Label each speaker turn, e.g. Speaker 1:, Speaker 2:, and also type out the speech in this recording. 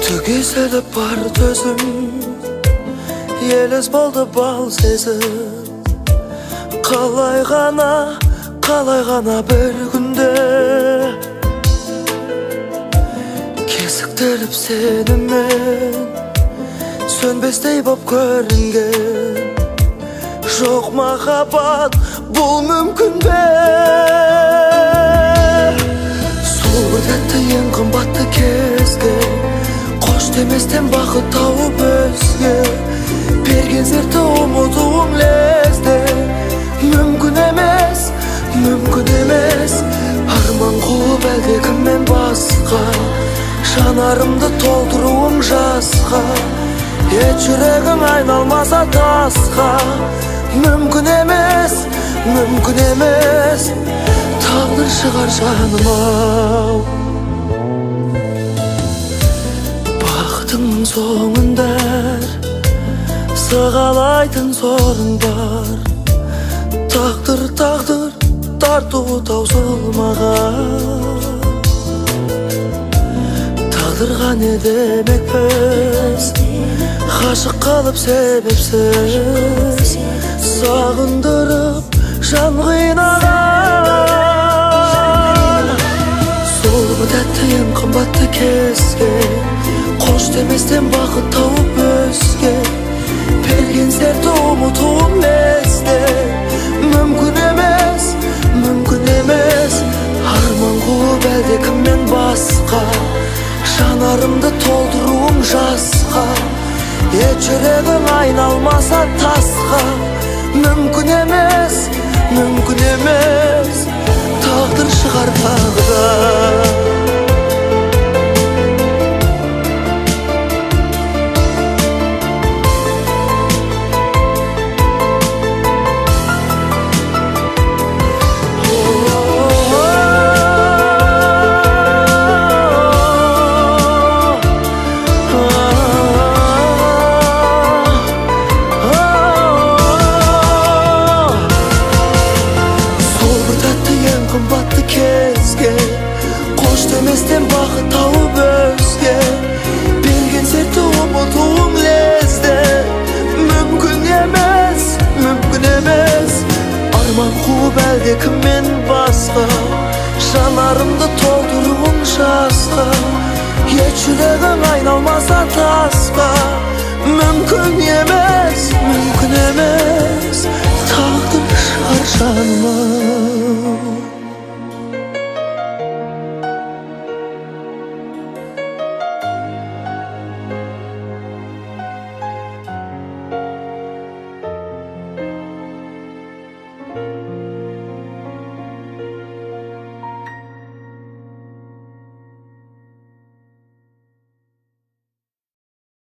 Speaker 1: Tügese de бар төзім, елес болды бал сезім. Қалай ғана бір күнде кесіктіріп сенімен сөнбестей боп көрінген. Жоқ махаббат, бұл мүмкін бе? Сол бір тәтті ең қымбатты кезге қош деместен бақыт тауып өзге берген сертті ұмытуым лезде. Мүмкін емес арман қуып әлде кіммен басқа жанарымды толтыруым жасқа. Ет жүрегім айналмаса тасқа. Мүмкін емес тағдыр шығар жаным-ау. Бақытыңның соңында сығалайтын сорың бар. Тағдыр тарту таусылмаған. Тағдырға не демекпіз, ғашық қалып себепсіз, сағындырып жан қинаған. Сол бір тәтті ең қымбатты кезге қош деместен бақыт тауып өзге берген сертті ұмытуым лезде. Мүмкін емес арман қуып әлде кіммен басқа жанарымды толтыруым жасқа. Ет жүрегім айналмаса тасқа. Мүмкін емес тағдыр шығар тағдыр. Қымбатты кезге қош деместен бақыт тауып өзге берген сертті ұмытуым лезде. Мүмкін емес арман қуып әлде кіммен басқа жанарымды толтыруым жасқа. Ет жүрегім айналмаса тасқа. Мүмкін емес